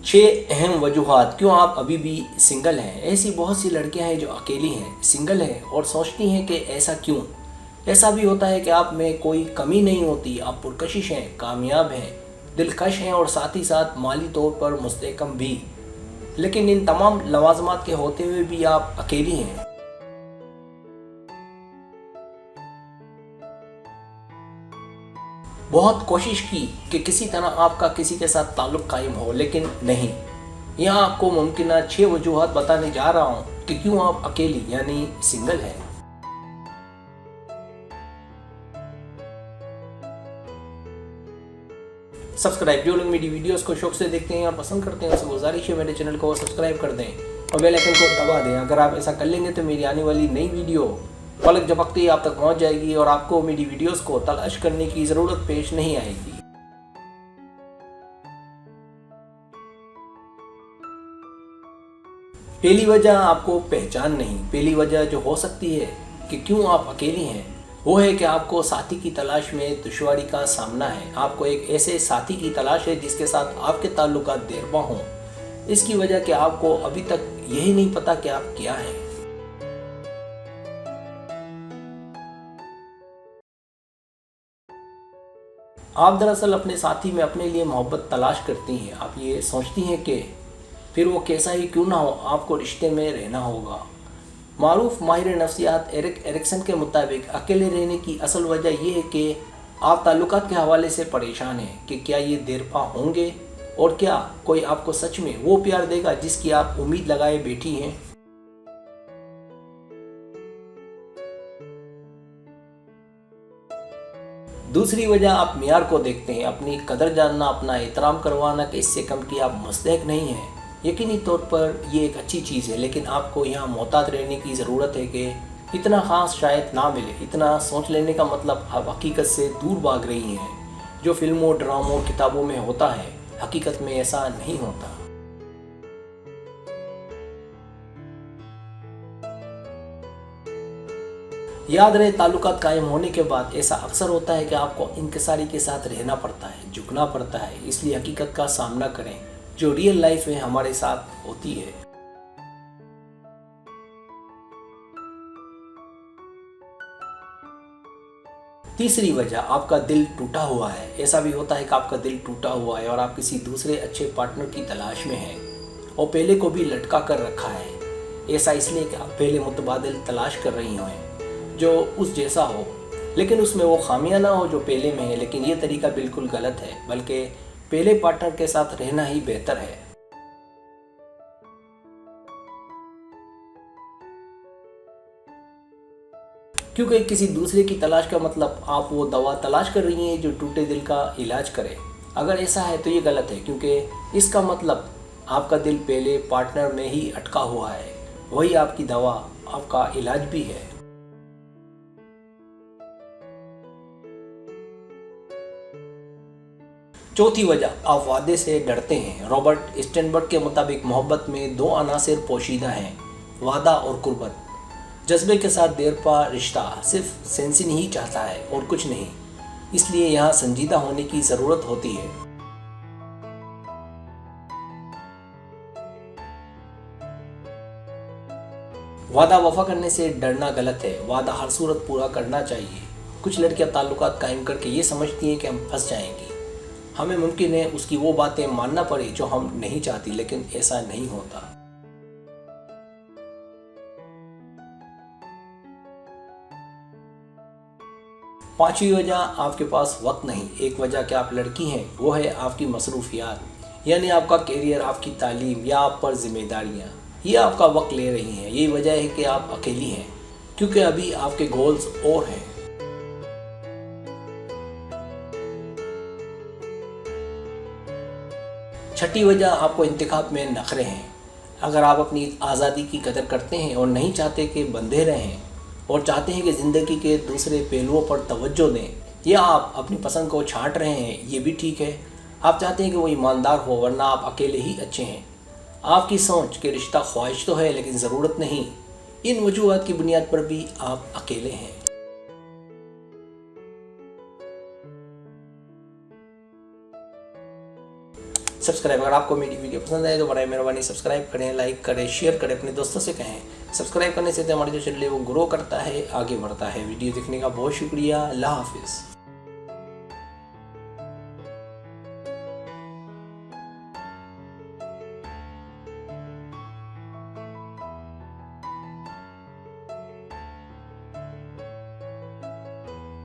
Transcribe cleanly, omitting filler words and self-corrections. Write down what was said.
छह अहम वजूहात क्यों आप अभी भी सिंगल हैं। ऐसी बहुत सी लड़कियां हैं जो अकेली हैं, सिंगल हैं और सोचती हैं कि ऐसा क्यों। ऐसा भी होता है कि आप में कोई कमी नहीं होती, आप पुरकशिश हैं, कामयाब हैं, दिलकश हैं और साथ ही साथ माली तौर पर मुस्तहकम भी। लेकिन इन तमाम लवाजमात के होते हुए भी आप अकेली हैं। बहुत कोशिश की कि किसी तरह आपका किसी के साथ ताल्लुक़ कायम हो, लेकिन नहीं। यहाँ आपको मुमकिन 6 वजूहात बताने जा रहा हूँ कि क्यों आप अकेली यानी सिंगल हैं। सब्सक्राइब, जो लोग मेरी वीडियोस को शौक से देखते हैं और पसंद करते हैं उनसे गुजारिश है मेरे चैनल को सब्सक्राइब कर दें और बेल आइकन को दबा दें। अगर आप ऐसा कर लेंगे तो मेरी आने वाली नई वीडियो पलक झपकते ही आप तक पहुंच जाएगी और आपको मेरी वीडियोस को तलाश करने की ज़रूरत पेश नहीं आएगी। पहली वजह आपको पहचान नहीं। पहली वजह जो हो सकती है कि क्यों आप अकेली हैं, वो है कि आपको साथी की तलाश में दुश्वारी का सामना है। आपको एक ऐसे साथी की तलाश है जिसके साथ आपके ताल्लुकात देरपा हों। इसकी वजह कि आपको अभी तक यही नहीं पता कि आप क्या हैं। आप दरअसल अपने साथी में अपने लिए मोहब्बत तलाश करती हैं। आप ये सोचती हैं कि फिर वो कैसा ही क्यों ना हो, आपको रिश्ते में रहना होगा। मारूफ माहिर नफ्सियात एरिक एरिक्सन के मुताबिक अकेले रहने की असल वजह यह है कि आप ताल्लुकात के हवाले से परेशान हैं कि क्या ये देरपा होंगे और क्या कोई आपको सच में वो प्यार देगा जिसकी आप उम्मीद लगाए बैठी हैं। दूसरी वजह आप मियार को देखते हैं। अपनी कदर जानना, अपना एहतराम करवाना कि इससे कम कि आप मुस्तहक नहीं हैं। यकीनी तौर पर ये एक अच्छी चीज़ है, लेकिन आपको यहाँ मोहतात रहने की ज़रूरत है कि इतना ख़ास शायद ना मिले। इतना सोच लेने का मतलब आप हकीकत से दूर भाग रही हैं। जो फिल्मों, ड्रामों, किताबों में होता है, हकीकत में ऐसा नहीं होता। याद रहे, ताल्लुकात कायम होने के बाद ऐसा अक्सर होता है कि आपको इंकिसारी के साथ रहना पड़ता है, झुकना पड़ता है। इसलिए हकीकत का सामना करें जो रियल लाइफ में हमारे साथ होती है। तीसरी वजह, आपका दिल टूटा हुआ है। ऐसा भी होता है कि आपका दिल टूटा हुआ है और आप किसी दूसरे अच्छे पार्टनर की तलाश में हैं और पहले को भी लटका कर रखा है। ऐसा इसलिए कि आप पहले मुतबादिल तलाश कर रही हैं जो उस जैसा हो, लेकिन उसमें वो खामियां ना हो जो पहले में है। लेकिन ये तरीका बिल्कुल गलत है, बल्कि पहले पार्टनर के साथ रहना ही बेहतर है। क्योंकि किसी दूसरे की तलाश का मतलब आप वो दवा तलाश कर रही हैं जो टूटे दिल का इलाज करे। अगर ऐसा है तो ये गलत है, क्योंकि इसका मतलब आपका दिल पहले पार्टनर में ही अटका हुआ है। वही आपकी दवा, आपका इलाज भी है। चौथी वजह, आप वादे से डरते हैं। रॉबर्ट स्टेनबर्ग के मुताबिक मोहब्बत में 2 अनासिर पोशीदा हैं, वादा और कुर्बत। जज्बे के साथ देरपा रिश्ता सिर्फ सेंसिन ही चाहता है और कुछ नहीं। इसलिए यहाँ संजीदा होने की ज़रूरत होती है। वादा वफा करने से डरना गलत है। वादा हर सूरत पूरा करना चाहिए। कुछ लड़कियां ताल्लुकात कायम करके ये समझती हैं कि हम फंस जाएंगी। हमें मुमकिन है उसकी वो बातें मानना पड़े जो हम नहीं चाहती, लेकिन ऐसा नहीं होता। पांचवी वजह, आपके पास वक्त नहीं। एक वजह कि आप लड़की हैं, वो है आपकी मसरूफियात, यानी आपका कैरियर, आपकी तालीम या आप पर जिम्मेदारियाँ, ये आपका वक्त ले रही हैं। यही वजह है कि आप अकेली हैं, क्योंकि अभी आपके गोल्स और हैं। छठी वजह, आपको इंतखाब में नखरे हैं। अगर आप अपनी आज़ादी की कदर करते हैं और नहीं चाहते कि बंधे रहें और चाहते हैं कि ज़िंदगी के दूसरे पहलुओं पर तवज्जो दें, या आप अपनी पसंद को छांट रहे हैं, ये भी ठीक है। आप चाहते हैं कि वो ईमानदार हो, वरना आप अकेले ही अच्छे हैं। आपकी सोच कि रिश्ता ख्वाहिश तो है लेकिन ज़रूरत नहीं, इन वजूहात की बुनियाद पर भी आप अकेले हैं। सब्सक्राइब। अगर आपको मेरी वीडियो पसंद आए तो बड़े मेहरबानी सब्सक्राइब करें, लाइक करें, शेयर करें, अपने दोस्तों से कहें। सब्सक्राइब करने से हमारी जो चैनल है वो ग्रो करता है, आगे बढ़ता है। वीडियो देखने का बहुत शुक्रिया। अल्लाह हाफिज़।